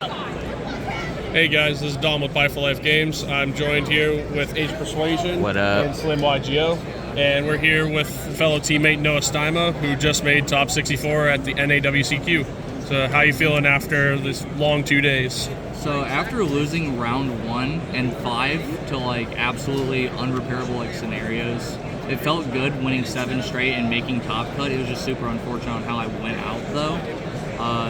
Hey guys, this is Dom with Buy for Life Games. I'm joined here with Age Persuasion What up? and Slim Yugioh. And we're here with fellow teammate Noah Stima, who just made top 64 at the NAWCQ. So how you feeling after this long 2 days? So after losing round 1 and 5 to like absolutely unrepairable scenarios, it felt good winning 7 straight and making top cut. It was just super unfortunate on how I went out though.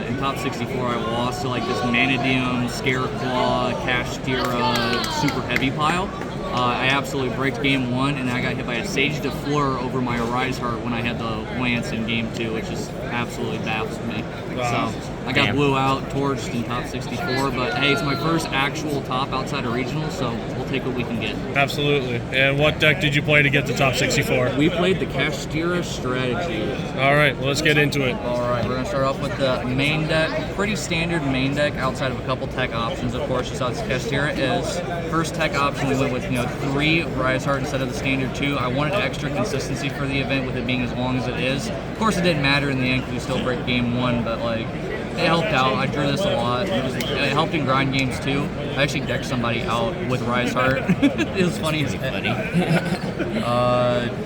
In top 64, I lost to like this Manadium, Scareclaw, Kashtira, super heavy pile. I absolutely braked game 1, and I got hit by a Sage de Fleur over my Arise Heart when I had the Lance in game 2, which just absolutely baffled me. Wow. So I got blew out, torched in top 64, but hey, it's my first actual top outside of regional, so we'll take what we can get. Absolutely. And what deck did you play to get to top 64? We played the Kashtira strategy. All right, well, let's get into it. All right, we're gonna start off with the main deck. Pretty standard main deck outside of a couple tech options, of course. Just how Kashtira is. First tech option, we went with 3 Rise Heart instead of the standard 2. I wanted extra consistency for the event with it being as long as it is. Of course, it didn't matter in the end because we still break game 1, but like it helped out. I drew this a lot. It helped in grind games too. I actually decked somebody out with Rise Heart. It was funny as heck.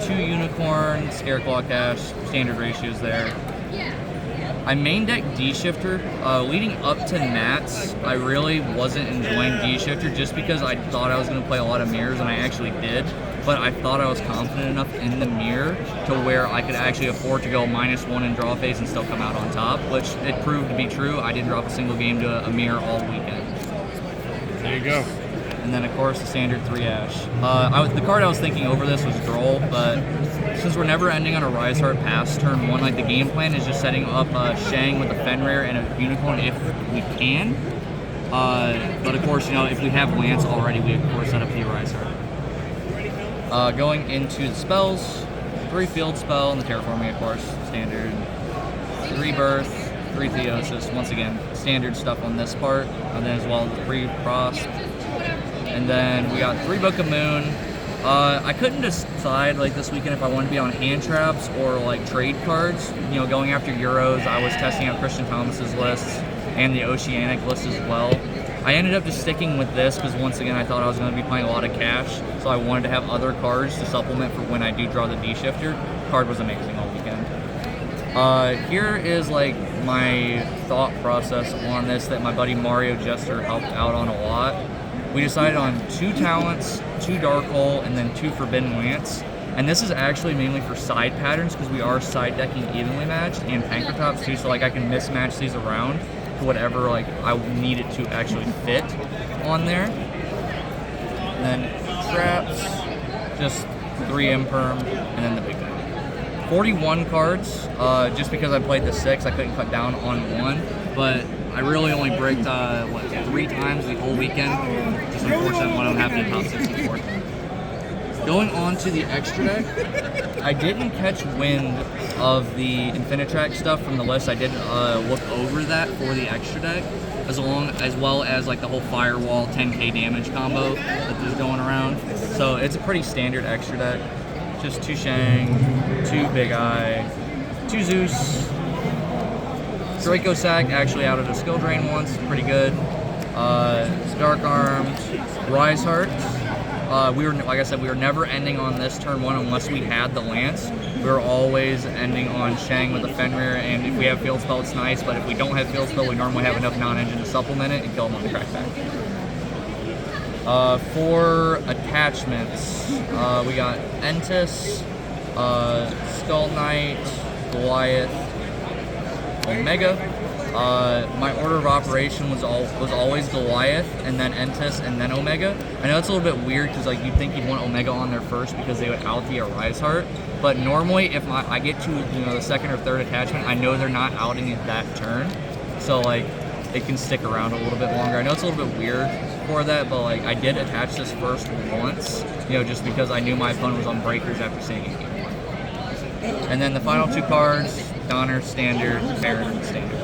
2 Unicorn, Scareclaw Cash, standard ratios there. I main deck D-Shifter. Leading up to Nats, I really wasn't enjoying D-Shifter just because I thought I was going to play a lot of mirrors, and I actually did. But I thought I was confident enough in the mirror to where I could actually afford to go -1 in draw phase and still come out on top, which it proved to be true. I didn't drop a single game to a mirror all weekend. There you go. And then, of course, the standard 3 Ash. The card I was thinking over this was Droll, but since we're never ending on a Rise Heart past turn 1, like the game plan is just setting up Shang with a Fenrir and a Unicorn if we can. But of course, if we have Lance already, we of course set up the Rise Heart. Going into the spells, 3 Field Spell and the Terraforming, of course, standard. 3 Birth, 3 Theosis, once again, standard stuff on this part, and then as well as 3 Frost. And then we got 3 Book of Moon. I couldn't decide like this weekend if I wanted to be on hand traps or like trade cards. Going after Euros, I was testing out Christian Thomas's lists and the Oceanic list as well. I ended up just sticking with this because once again I thought I was going to be playing a lot of cash, so I wanted to have other cards to supplement for when I do draw the D-Shifter. Card was amazing all weekend. Here is like my thought process on this that my buddy Mario Jester helped out on a lot. We decided on 2 Talents, 2 Dark Hole, and then 2 Forbidden Lance. And this is actually mainly for side patterns because we are side decking evenly matched and Pankratops too, so like I can mismatch these around to whatever like I need it to actually fit on there. And then traps, just 3 Imperm, and then the big guy. 41 cards, just because I played the 6, I couldn't cut down on 1, but I really only braked 3 times the whole weekend. Just unfortunate when I'm having a top 64. Going on to the extra deck, I didn't catch wind of the Infinitrack stuff from the list. I did look over that for the extra deck, as well as like the whole Firewall 10k damage combo that is going around. So it's a pretty standard extra deck. Just 2 Shang, 2 Big Eye, 2 Zeus, Draco Sack actually out of the skill drain once, pretty good. Dark Armed, Rise Heart. Like I said, we were never ending on this turn 1 unless we had the Lance. We were always ending on Shang with the Fenrir, and if we have Field Spell, it's nice, but if we don't have Field Spell, we normally have enough non-engine to supplement it and kill them on the crackback. For attachments, we got Entis, Skull Knight, Goliath, Omega. My order of operation was always Goliath, and then Entis, and then Omega. I know it's a little bit weird because like you'd think you'd want Omega on there first because they would out the Arise Heart. But normally, if I get to the 2nd or 3rd attachment, I know they're not outing it that turn, so like it can stick around a little bit longer. I know it's a little bit weird for that, but like I did attach this first once, just because I knew my opponent was on breakers after seeing it. And then the final 2 cards, Donner Standard, Baron Standard.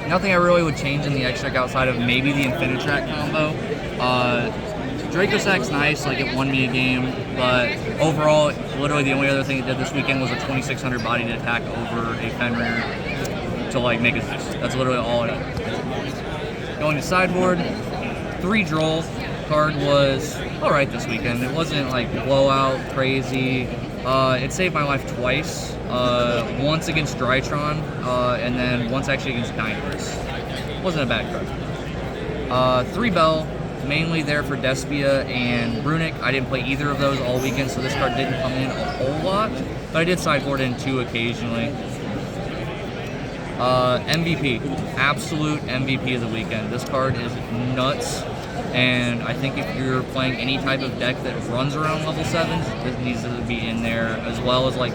Nothing I really would change in the extra deck outside of maybe the Infinitrack combo. Draco Sack's nice, like it won me a game, but overall, literally the only other thing it did this weekend was a 2600 body to attack over a Fenrir to like make a Zeus. That's literally all it did. Going to sideboard, 3 Droll. Card was alright this weekend. It wasn't like blowout, crazy. It saved my life twice. Once against Drytron, and then once actually against Diners. Wasn't a bad card. 3 Bell, mainly there for Despia and Runic. I didn't play either of those all weekend, so this card didn't come in a whole lot, but I did sideboard in 2 occasionally. MVP, absolute MVP of the weekend. This card is nuts, and I think if you're playing any type of deck that runs around level 7s, it needs to be in there, as well as, like,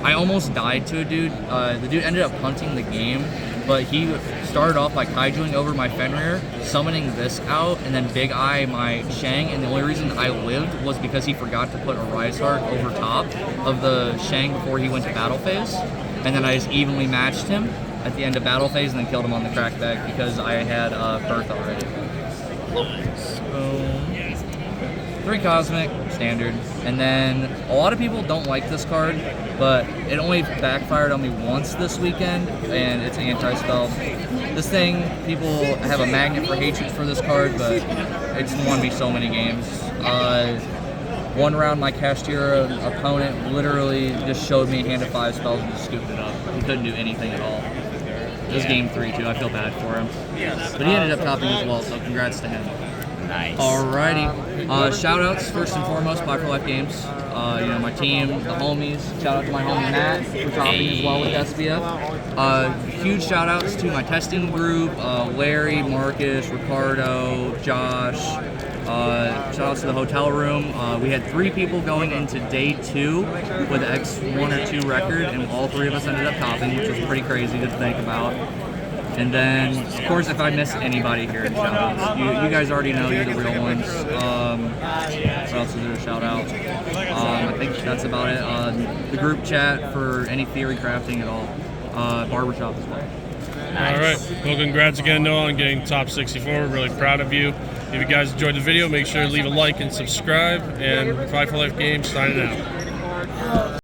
I almost died to a dude. The dude ended up punting the game, but he started off by kaijuing over my Fenrir, summoning this out, and then Big Eye my Shang, and the only reason I lived was because he forgot to put a Rise Heart over top of the Shang before he went to battle phase, and then I just evenly matched him at the end of battle phase and then killed him on the crackback because I had Birth already. 3 Cosmic, standard. And then a lot of people don't like this card, but it only backfired on me once this weekend, and it's anti-spell. This thing, people have a magnet for hatred for this card, but it's won me so many games. One round, my Kashtira opponent literally just showed me a hand of 5 spells and just scooped it up. He couldn't do anything at all. It was game 3 too. I feel bad for him, but he ended up topping as well. So congrats to him. Nice. Alrighty. Shout outs first and foremost, Buy for Life Games. My team, the homies. Shout out to my homie Matt for topping as well with Despia. Huge shout outs to my testing group, Larry, Marcus, Ricardo, Josh. Shout out to the hotel room. We had 3 people going into day 2 with X1 or 2 record, and all 3 of us ended up topping, which was pretty crazy to think about. And then, of course, if I miss anybody here in shout outs, you guys already know you're the real ones. What else is there to shout out? I think that's about it. The group chat for any theory crafting at all. Barbershop as well. All right. Well, congrats again, Noah, on getting top 64. We're really proud of you. If you guys enjoyed the video, make sure to leave a like and subscribe. And Buy for Life Games signing out.